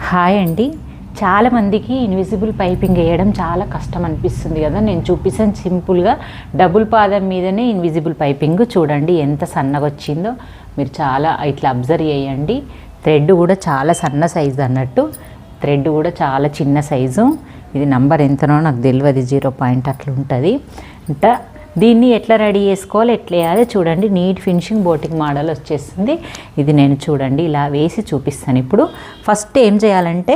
Hi అండి. చాలామందికి invisible piping వేయడం చాలా కష్టం అనిపిస్తుంది కదా. నేను చూపిస్తాను సింపుల్గా డబుల్ పాదం మీదనే ఇన్విజిబుల్ పైపింగ్. చూడండి ఎంత సన్నగా వచ్చిందో, మీరు చాలా ఇట్లా అబ్జర్వ్ చేయండి. థ్రెడ్ కూడా చాలా సన్న సైజు అన్నట్టు, థ్రెడ్ కూడా చాలా చిన్న సైజు. ఇది నంబర్ ఎంతనో నాకు తెలియదు, 0 అట్లా ఉంటుంది అంట. దీన్ని ఎట్లా రెడీ చేసుకోవాలి, ఎట్లా వేయాలి చూడండి. నీట్ ఫినిషింగ్ బోటింగ్ మోడల్ వచ్చేస్తుంది. ఇది నేను చూడండి ఇలా వేసి చూపిస్తాను. ఇప్పుడు ఫస్ట్ ఏం చేయాలంటే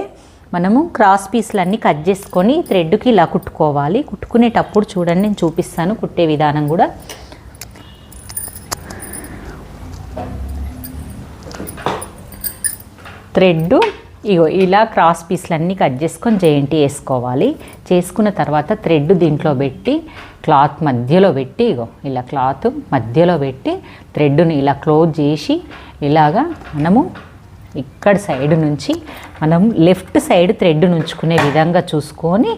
మనము క్రాస్ పీస్లన్నీ కట్ చేసుకొని థ్రెడ్కి ఇలా కుట్టుకోవాలి. కుట్టుకునేటప్పుడు చూడండి నేను చూపిస్తాను కుట్టే విధానం కూడా. థ్రెడ్ ఇగో ఇలా క్రాస్ పీస్లన్నీ కట్ చేసుకొని జెయింట్ వేసుకోవాలి. చేసుకున్న తర్వాత థ్రెడ్ దీంట్లో పెట్టి క్లాత్ మధ్యలో పెట్టి ఇగో ఇలా క్లాత్ మధ్యలో పెట్టి థ్రెడ్ని ఇలా క్లోజ్ చేసి ఇలాగా మనము ఇక్కడ సైడ్ నుంచి మనం లెఫ్ట్ సైడ్ థ్రెడ్ నుంచుకునే విధంగా చూసుకొని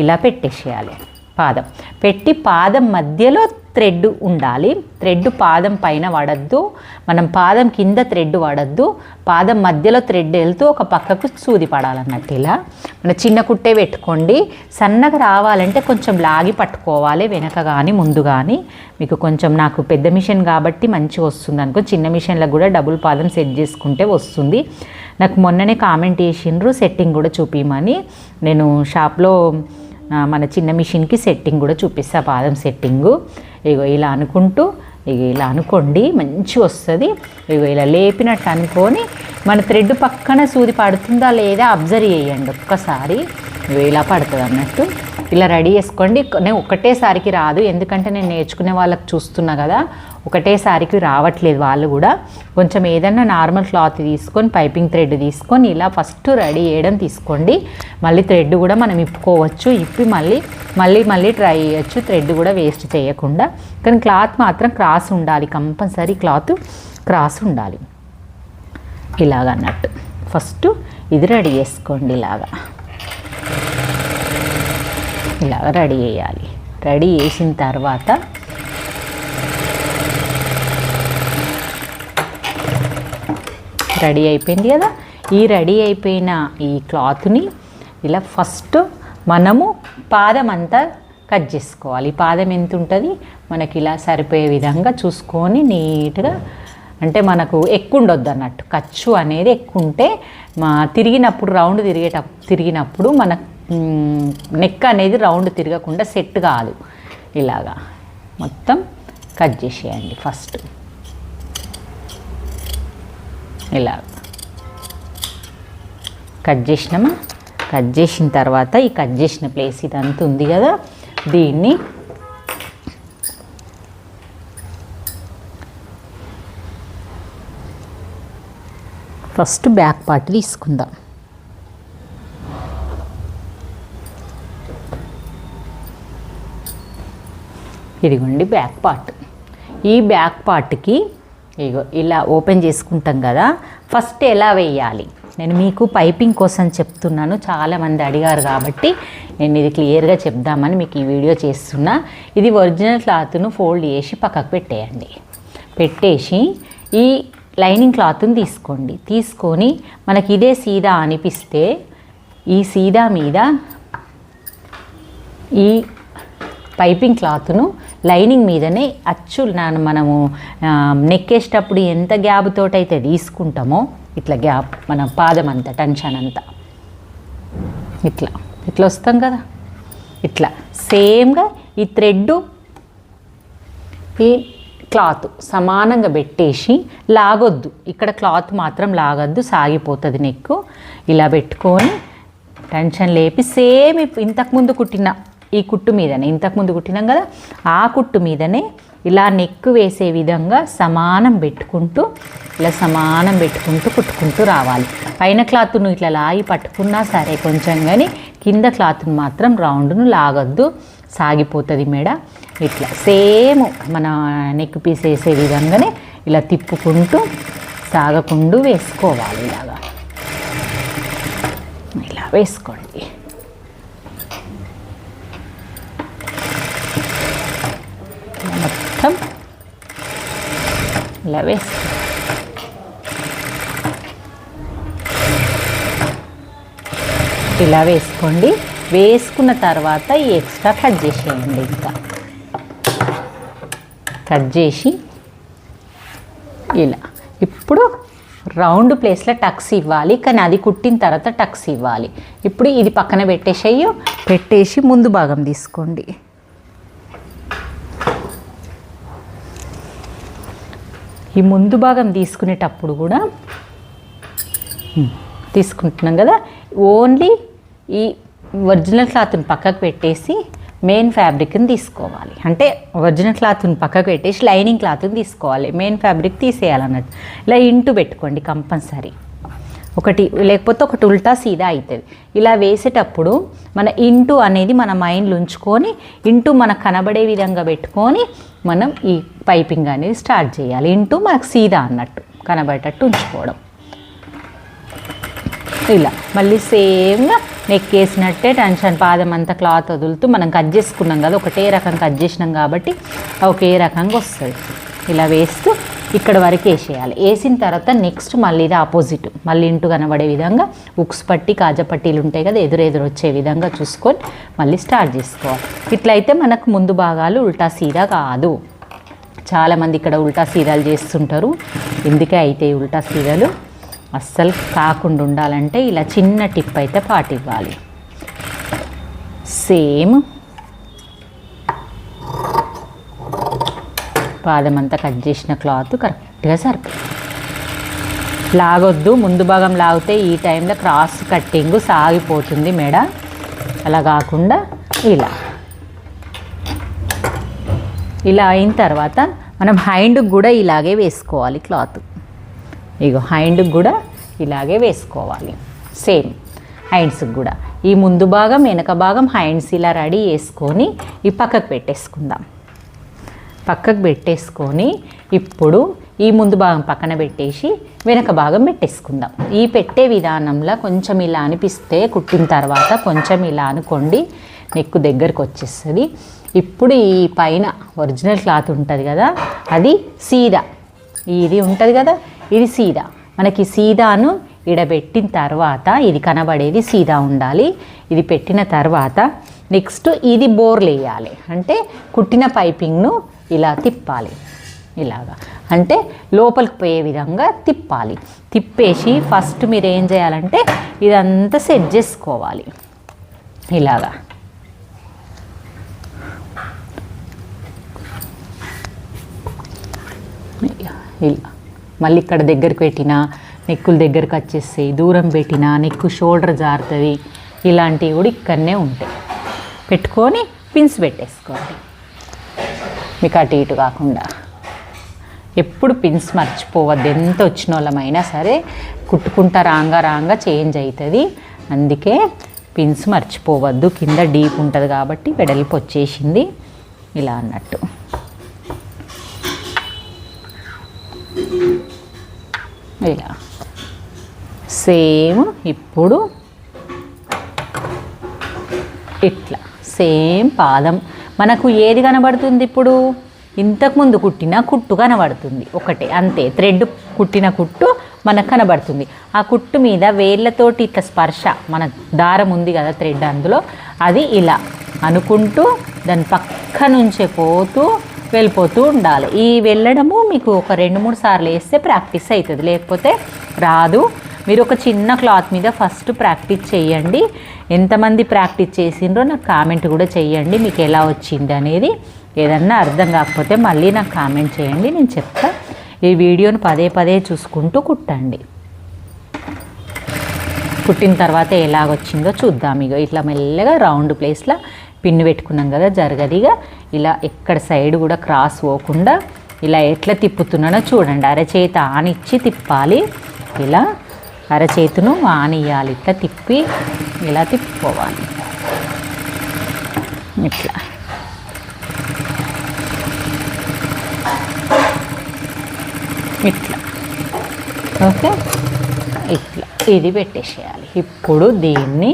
ఇలా పెట్టేసేయాలి. పాదం పెట్టి పాదం మధ్యలో థ్రెడ్ ఉండాలి. థ్రెడ్ పాదం పైన పడద్దు, మనం పాదం కింద థ్రెడ్ పడద్దు. పాదం మధ్యలో థ్రెడ్ వెళ్తూ ఒక పక్కకు సూది పడాలన్నట్టు. ఇలా మన చిన్న కుట్టే పెట్టుకోండి. సన్నగా రావాలంటే కొంచెం లాగి పట్టుకోవాలి, వెనక కానీ ముందు కానీ. మీకు కొంచెం నాకు పెద్ద మిషన్ కాబట్టి మంచిగా వస్తుంది అనుకో. చిన్న మిషన్లకు కూడా డబుల్ పాదం సెట్ చేసుకుంటే వస్తుంది. నాకు మొన్ననే కామెంట్ చేసిండ్రు సెట్టింగ్ కూడా చూపించమని. నేను షాప్లో మన చిన్న మిషన్కి సెట్టింగ్ కూడా చూపిస్తా, పాదం సెట్టింగు. ఇగో ఇలా అనుకుంటూ ఇలా అనుకోండి, మంచి వస్తుంది. ఇగో ఇలా లేపినట్టు అనుకొని మన థ్రెడ్ పక్కన సూది పడుతుందా లేదా అబ్జర్వ్ చేయండి ఒక్కసారి. ఇలా పడుతుంది అన్నట్టు. ఇలా రెడీ చేసుకోండి. నేను ఒకటేసారికి రాదు, ఎందుకంటే నేను నేర్చుకునే వాళ్ళకి చూస్తున్నా కదా, ఒకటేసారికి రావట్లేదు వాళ్ళు కూడా. కొంచెం ఏదన్నా నార్మల్ క్లాత్ తీసుకొని పైపింగ్ థ్రెడ్ తీసుకొని ఇలా ఫస్ట్ రెడీ చేయడం తీసుకోండి. మళ్ళీ థ్రెడ్ కూడా మనం ఇప్పుకోవచ్చు, ఇప్పి మళ్ళీ ట్రై చేయొచ్చు, థ్రెడ్ కూడా వేస్ట్ చేయకుండా. కానీ క్లాత్ మాత్రం క్రాస్ ఉండాలి, కంపల్సరీ క్లాత్ క్రాస్ ఉండాలి. ఇలాగన్నట్టు ఫస్ట్ ఇది రెడీ చేసుకోండి. ఇలాగా రెడీ చేయాలి. రెడీ చేసిన తర్వాత రెడీ అయిపోయింది కదా. ఈ రెడీ అయిపోయిన ఈ క్లాత్ని ఇలా ఫస్ట్ మనము పాదం అంతా కట్ చేసుకోవాలి. పాదం ఎంత ఉంటుంది మనకి ఇలా సరిపోయే విధంగా చూసుకొని నీట్గా, అంటే మనకు ఎక్కువ ఉండొద్దు అన్నట్టు. ఖర్చు అనేది ఎక్కువ ఉంటే తిరిగినప్పుడు రౌండ్ తిరిగినప్పుడు మన నెక్ అనేది రౌండ్ తిరగకుండా సెట్ కాదు. ఇలాగా మొత్తం కట్ చేసేయండి ఫస్ట్. ఇలా కట్ చేసినామా, కట్ చేసిన తర్వాత ఈ కట్ చేసిన ప్లేస్ ఇదంతా ఉంది కదా, దీన్ని ఫస్ట్ బ్యాక్ పార్ట్ తీసుకుందాం. ఇదిగోండి బ్యాక్ పార్ట్. ఈ బ్యాక్ పార్ట్కి ఇగో ఇలా ఓపెన్ చేసుకుంటాం కదా. ఫస్ట్ ఎలా వేయాలి నేను మీకు పైపింగ్ కోసం చెప్తున్నాను, చాలామంది అడిగారు కాబట్టి నేను ఇది క్లియర్గా చెప్దామని మీకు ఈ వీడియో చేస్తున్నా. ఇది ఒరిజినల్ క్లాత్ను ఫోల్డ్ చేసి పక్కకు పెట్టేయండి. పెట్టేసి ఈ లైనింగ్ క్లాత్ని తీసుకోండి. తీసుకొని మనకి ఇదే సీదా అనిపిస్తే ఈ సీదా మీద ఈ పైపింగ్ క్లాత్ను లైనింగ్ మీదనే అచ్చు మనము నెక్కేసేటప్పుడు ఎంత గ్యాప్ తోటైతే తీసుకుంటామో ఇట్లా గ్యాప్ మన పాదం అంతా టెన్షన్ అంతా ఇట్లా వస్తాం కదా, ఇట్లా సేమ్గా ఈ థ్రెడ్ ఈ క్లాత్ సమానంగా పెట్టేసి లాగొద్దు. ఇక్కడ క్లాత్ మాత్రం లాగొద్దు, సాగిపోతుంది నెక్కు. ఇలా పెట్టుకొని టెన్షన్ లేపి సేమ్ ఇంతకుముందు కుట్టిన ఈ కుట్టు మీదనే, ఇంతకుముందు కుట్టినాం కదా ఆ కుట్టు మీదనే ఇలా నెక్ వేసే విధంగా సమానం పెట్టుకుంటూ కుట్టుకుంటూ రావాలి. పైన క్లాత్ను ఇట్లా లాగి పట్టుకున్నా సరే కొంచెం, కానీ కింద క్లాత్ను మాత్రం రౌండ్ను లాగొద్దు, సాగిపోతుంది మెడ. ఇట్లా సేమ్ మన నెక్ పీస్ వేసే విధంగానే ఇలా తిప్పుకుంటూ సాగకుండా వేసుకోవాలి. ఇలా వేసుకోండి. మొత్తం ఇలా వేసుకో. ఇలా వేసుకోండి. వేసుకున్న తర్వాత ఈ ఎక్స్ట్రా కట్ చేసేయండి. ఇంకా కట్ చేసి ఇలా ఇప్పుడు రౌండ్ ప్లేస్లో టక్స్ ఇవ్వాలి, కానీ అది కుట్టిన తర్వాత టక్స్ ఇవ్వాలి. ఇప్పుడు ఇది పక్కన పెట్టేసి ముందు భాగం తీసుకోండి. ఈ ముందు భాగం తీసుకునేటప్పుడు కూడా తీసుకుంటున్నాం కదా, ఓన్లీ ఈ ఒరిజినల్ క్లాత్ని పక్కకు పెట్టేసి మెయిన్ ఫ్యాబ్రిక్ని తీసుకోవాలి. అంటే ఒరిజినల్ క్లాత్ని పక్కకు పెట్టేసి లైనింగ్ క్లాత్ని తీసుకోవాలి, మెయిన్ ఫ్యాబ్రిక్ తీసేయాలన్నట్టు. ఇలా ఇంటూ పెట్టుకోండి కంపల్సరీ, ఒకటి లేకపోతే ఒకటి ఉల్టా సీదా అవుతుంది. ఇలా వేసేటప్పుడు మన ఇంటూ అనేది మన మైండ్లో ఉంచుకొని ఇంటూ మనకు కనబడే విధంగా పెట్టుకొని మనం ఈ పైపింగ్ అనేది స్టార్ట్ చేయాలి. ఇంటూ మనకు సీదా అన్నట్టు కనబడేటట్టు ఉంచుకోవడం. ఇలా మళ్ళీ సేమ్గా నెక్ వేసినట్టే టెన్షన్ పాదం అంతా క్లాత్ వదులుతూ మనం కట్ చేసుకున్నాం కదా, ఒకటే రకం కట్ చేసినాం కాబట్టి ఒకే రకంగా వస్తుంది. ఇలా వేస్తూ ఇక్కడ వరకు వేసేయాలి. వేసిన తర్వాత నెక్స్ట్ మళ్ళీ ఇది ఆపోజిట్, మళ్ళీ ఇంటూ కనబడే విధంగా ఉక్స్ పట్టి కాజా పట్టీలు ఉంటాయి కదా, ఎదురెదురు వచ్చే విధంగా చూసుకొని మళ్ళీ స్టార్ట్ చేసుకోవాలి. ఇట్లయితే మనకు ముందు భాగాలు ఉల్టా సీదా కాదు. చాలామంది ఇక్కడ ఉల్టా సీదాలు చేస్తుంటారు, ఎందుకే అయితే ఈ ఉల్టా సీదాలు అస్సలు కాకుండా ఉండాలంటే ఇలా చిన్న టిప్ అయితే పాటివ్వాలి. సేమ్ పాదం అంతా కట్ చేసిన క్లాత్ కరెక్ట్గా సరిపోతుంది. లాగొద్దు, ముందు భాగం లాగితే ఈ టైంలో క్రాస్ కట్టింగ్ సాగిపోతుంది మెడ. అలా కాకుండా ఇలా అయిన తర్వాత మనం హ్యాండ్కి కూడా ఇలాగే వేసుకోవాలి క్లాత్. ఇగో హ్యాండ్కి కూడా ఇలాగే వేసుకోవాలి. సేమ్ హ్యాండ్స్కి కూడా ఈ ముందు భాగం వెనక భాగం హ్యాండ్స్ ఇలా రెడీ చేసుకొని ఈ పక్కకు పెట్టేసుకుందాం. పక్కకు పెట్టేసుకొని ఇప్పుడు ఈ ముందు భాగం పక్కన పెట్టేసి వెనక భాగం పెట్టేసుకుందాం. ఈ పెట్టే విధానంలో కొంచెం ఇలా అనిపిస్తే కుట్టిన తర్వాత కొంచెం ఇలా అనుకోండి, నెక్ దగ్గరకు వచ్చేస్తుంది. ఇప్పుడు ఈ పైన ఒరిజినల్ క్లాత్ ఉంటుంది కదా, అది సీదా, ఇది ఉంటుంది కదా, ఇది సీదా. మనకి సీదాను ఇడబెట్టిన తర్వాత ఇది కనబడేది సీదా ఉండాలి. ఇది పెట్టిన తర్వాత నెక్స్ట్ ఇది బోర్లు వేయాలి. అంటే కుట్టిన పైపింగ్ను ఇలా తిప్పాలి, ఇలాగా అంటే లోపలికి పోయే విధంగా తిప్పాలి. తిప్పేసి ఫస్ట్ మీరు ఏం చేయాలంటే ఇదంతా సెట్ చేసుకోవాలి ఇలాగా. ఇలా మళ్ళీ ఇక్కడ దగ్గరికి పెట్టినా నెక్కుల దగ్గరికి వచ్చేస్తాయి, దూరం పెట్టినా నెక్కు షోల్డర్ జారుతుంది. ఇలాంటివి కూడా ఇక్కడనే ఉంటాయి. పెట్టుకొని పిన్స్ పెట్టేసుకోండి, మీకు అటు ఇటు కాకుండా. ఎప్పుడు పిన్స్ మర్చిపోవద్దు, ఎంత వచ్చిన వాళ్ళమైనా సరే కుట్టుకుంటా రాంగా చేంజ్ అవుతుంది. అందుకే పిన్స్ మర్చిపోవద్దు. కింద డీప్ ఉంటుంది కాబట్టి వెడల్పు వచ్చేసింది ఇలా అన్నట్టు. ఇలా సేమ్ ఇప్పుడు ఇట్లా సేమ్ పాదం మనకు ఏది కనబడుతుంది ఇప్పుడు? ఇంతకుముందు కుట్టిన కుట్టు కనబడుతుంది ఒకటే, అంతే. థ్రెడ్ కుట్టిన కుట్టు మనకు కనబడుతుంది. ఆ కుట్టు మీద వేళ్ళతోటి ఇట్లా స్పర్శ, మన దారం ఉంది కదా థ్రెడ్, అందులో అది ఇలా అనుకుంటూ దాని పక్క నుంచే పోతూ వెళ్ళిపోతూ ఉండాలి. ఈ వెళ్ళడము మీకు ఒక 2-3 సార్లు వేస్తే ప్రాక్టీస్ అవుతుంది, లేకపోతే రాదు. మీరు ఒక చిన్న క్లాత్ మీద ఫస్ట్ ప్రాక్టీస్ చేయండి. ఎంతమంది ప్రాక్టీస్ చేసిండ్రో నాకు కామెంట్ కూడా చేయండి, మీకు ఎలా వచ్చింది అనేది. ఏదన్నా అర్థం కాకపోతే మళ్ళీ నాకు కామెంట్ చేయండి, నేను చెప్తా. ఈ వీడియోని పదే చూసుకుంటూ కుట్టండి. కుట్టిన తర్వాత ఎలాగొచ్చిందో చూద్దాం. ఇక ఇట్లా మెల్లగా రౌండ్ ప్లేస్లో పిన్ను పెట్టుకున్నాం కదా, జరగదిగా ఇలా ఎక్కడ సైడ్ కూడా క్రాస్ పోకుండా ఇలా ఎట్లా తిప్పుతున్నానో చూడండి. అరచేత ఆనిచ్చి తిప్పాలి, ఇలా అరచేతును ఆనియాలి. ఇట్లా తిప్పి ఇలా తిప్పుకోవాలి ఇట్లా. ఇట్లా ఓకే, ఇట్లా ఇది పెట్టేసేయాలి. ఇప్పుడు దీన్ని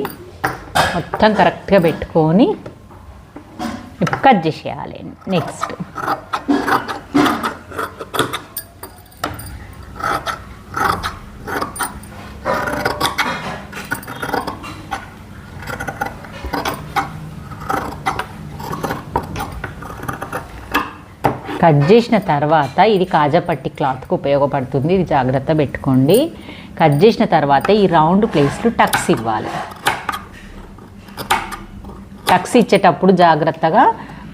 మొత్తం కరెక్ట్గా పెట్టుకొని కట్ చేసేయాలి. నెక్స్ట్ కట్ చేసిన తర్వాత ఇది కాజాపట్టి క్లాత్కి ఉపయోగపడుతుంది, ఇది జాగ్రత్త పెట్టుకోండి. కట్ చేసిన తర్వాత ఈ రౌండ్ ప్లేస్లో టక్స్ ఇవ్వాలి. టక్స్ ఇచ్చేటప్పుడు జాగ్రత్తగా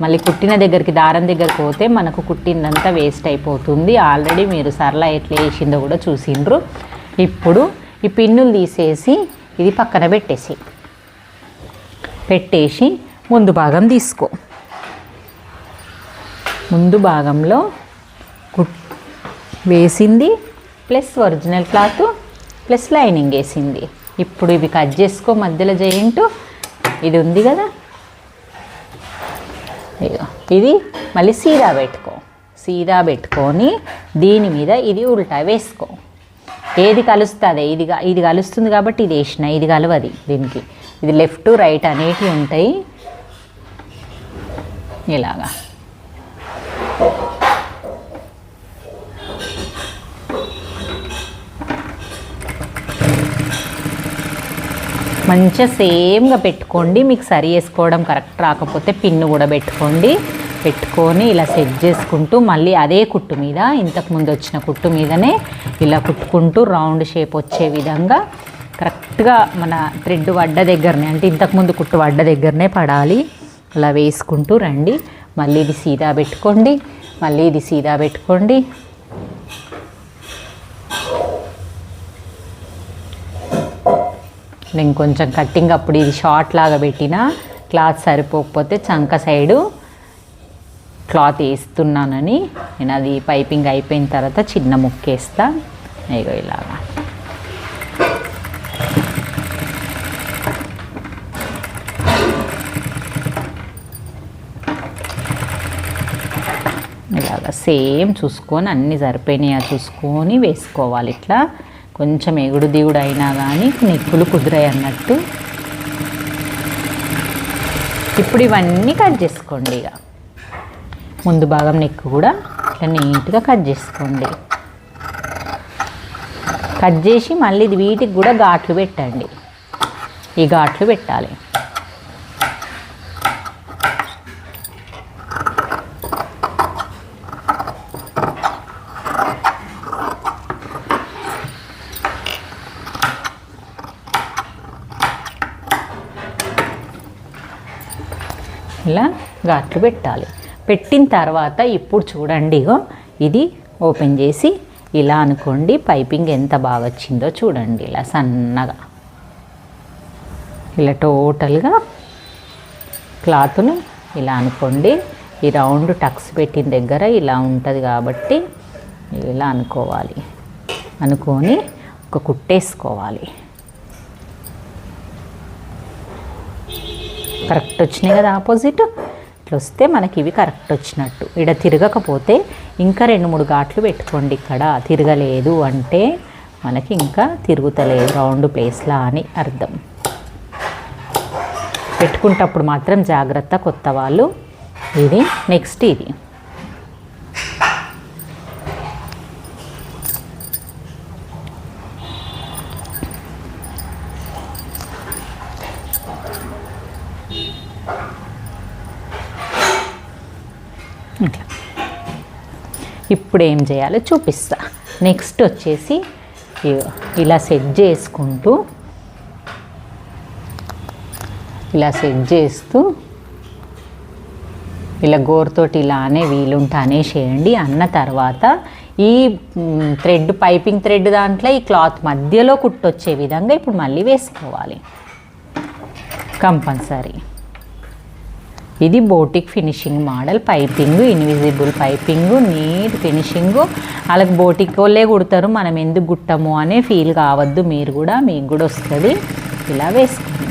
మళ్ళీ కుట్టిన దగ్గరికి దారం దగ్గరికి పోతే మనకు కుట్టిందంతా వేస్ట్ అయిపోతుంది. ఆల్రెడీ మీరు సరళ ఎట్లా వేసిందో కూడా చూసిండ్రు. ఇప్పుడు ఈ పిన్నులు తీసేసి ఇది పక్కన పెట్టేసి ముందు భాగం తీసుకో. ముందు భాగంలో వేసింది plus original cloth plus lining వేసింది. ఇప్పుడు ఇవి కట్ చేసుకో. మధ్యలో జాయింట్ ఇది ఉంది కదా, ఇది మళ్ళీ సీదా పెట్టుకొని దీని మీద ఇది ఉల్టా వేసుకో. ఏది కలుస్తుంది, ఇది కలుస్తుంది కాబట్టి ఇది వేసిన, ఇది కలవది దీనికి. ఇది లెఫ్ట్ రైట్ అనేటివి ఉంటాయి. ఇలాగా మంచిగా సేమ్గా పెట్టుకోండి. మీకు సరి చేసుకోవడం కరెక్ట్ రాకపోతే పిన్ను కూడా పెట్టుకొని ఇలా సెట్ చేసుకుంటూ మళ్ళీ అదే కుట్టు మీద, ఇంతకుముందు వచ్చిన కుట్టు మీదనే ఇలా కుట్టుకుంటూ రౌండ్ షేప్ వచ్చే విధంగా కరెక్ట్గా మన థ్రెడ్ వడ్డ దగ్గరనే, అంటే ఇంతకుముందు కుట్టు వడ్డ దగ్గరనే పడాలి. అలా వేసుకుంటూ రండి. మళ్ళీ ఇది సీదా పెట్టుకోండి. నేను కొంచెం కట్టింగ్ అప్పుడు ఇది షార్ట్ లాగా పెట్టిన క్లాత్ సరిపోకపోతే చంక సైడు క్లాత్ వేస్తున్నానని నేను అది పైపింగ్ అయిపోయిన తర్వాత చిన్న ముక్కేస్తా. ఇగో ఇలాగా సేమ్ చూసుకొని అన్నీ సరిపోయినాయా చూసుకొని వేసుకోవాలి. ఇట్లా కొంచెం ఎగుడు దిగుడు అయినా కానీ నెక్కులు కుదిరాయి అన్నట్టు. ఇప్పుడు ఇవన్నీ కట్ చేసుకోండి. ఇక ముందు భాగం నెక్కు కూడా ఇట్లా నీట్గా కట్ చేసుకోండి. కట్ చేసి మళ్ళీ వీటికి కూడా ఘాట్లు పెట్టండి. ఈ ఘాట్లు పెట్టాలి. ఇలా ఘాట్లు పెట్టాలి. పెట్టిన తర్వాత ఇప్పుడు చూడండి, ఇగో ఇది ఓపెన్ చేసి ఇలా అనుకోండి. పైపింగ్ ఎంత బాగా వచ్చిందో చూడండి. ఇలా సన్నగా ఇలా టోటల్గా క్లాత్ను ఇలా అనుకోండి. ఈ రౌండ్ టక్స్ పెట్టిన దగ్గర ఇలా ఉంటుంది కాబట్టి ఇలా అనుకోవాలి. అనుకొని ఒక కుట్టేసుకోవాలి. కరెక్ట్ వచ్చినాయి కదా, ఆపోజిట్ ఇట్లా వస్తే మనకి ఇవి కరెక్ట్ వచ్చినట్టు. ఇక్కడ తిరగకపోతే ఇంకా 2-3 ఘాట్లు పెట్టుకోండి. ఇక్కడ తిరగలేదు అంటే మనకి ఇంకా తిరుగుతలేదు రౌండ్ ప్లేస్లా అని అర్థం. పెట్టుకుంటప్పుడు మాత్రం జాగ్రత్త కొత్త వాళ్ళు. ఇది నెక్స్ట్ ఇది ఇప్పుడు ఏం చేయాలో చూపిస్తా. నెక్స్ట్ వచ్చేసి ఇలా సెట్ చేసుకుంటూ ఇలా సెట్ చేస్తూ ఇలా గోరుతోటి ఇలానే వీలుంటే అనేసేయండి. అన్న తర్వాత ఈ థ్రెడ్ పైపింగ్ థ్రెడ్ దాంట్లో ఈ క్లాత్ మధ్యలో కుట్టొచ్చే విధంగా ఇప్పుడు మళ్ళీ వేసుకోవాలి కంపల్సరీ. ఇది boutique finishing model piping, invisible piping, neat finishing. అలాగే బోటిక్ వాళ్ళే కుడతారు, మనం ఎందుకు కుట్టము అనే ఫీల్ కావద్దు. మీరు కూడా, మీకు కూడా వస్తుంది. ఇలా వేసుకోండి.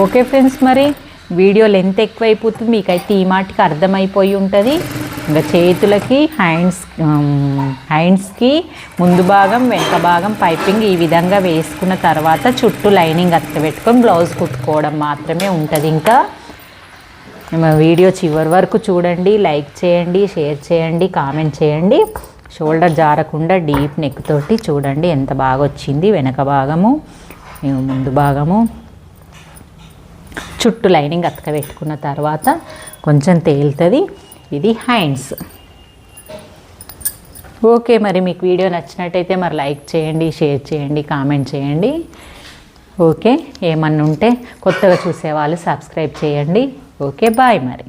ఓకే ఫ్రెండ్స్, మరి వీడియో లెంత్ ఎక్కువైపోతుంది. మీకైతే ఈ మాటికి అర్థమైపోయి ఉంటుంది. ఇంకా చేతులకి హ్యాండ్స్కి ముందు భాగం వెనక భాగం పైపింగ్ ఈ విధంగా వేసుకున్న తర్వాత చుట్టూ లైనింగ్ అత్తబెట్టుకొని బ్లౌజ్ కుట్టుకోవడం మాత్రమే ఉంటుంది. ఇంకా వీడియో చివరి వరకు చూడండి, లైక్ చేయండి, షేర్ చేయండి, కామెంట్ చేయండి. షోల్డర్ జారకుండా డీప్ నెక్ తోటి చూడండి ఎంత బాగా వచ్చింది. వెనక భాగము, ముందు భాగము, చుట్టూ లైనింగ్ అతక పెట్టుకున్న తర్వాత కొంచెం తేలుతుంది. ఇది హ్యాండ్స్. ఓకే, మరి మీకు వీడియో నచ్చినట్టయితే మరి లైక్ చేయండి, షేర్ చేయండి, కామెంట్ చేయండి. ఓకే, ఏమన్నా ఉంటే కొత్తగా చూసేవాళ్ళు సబ్స్క్రైబ్ చేయండి. ఓకే, బాయ్ మరి.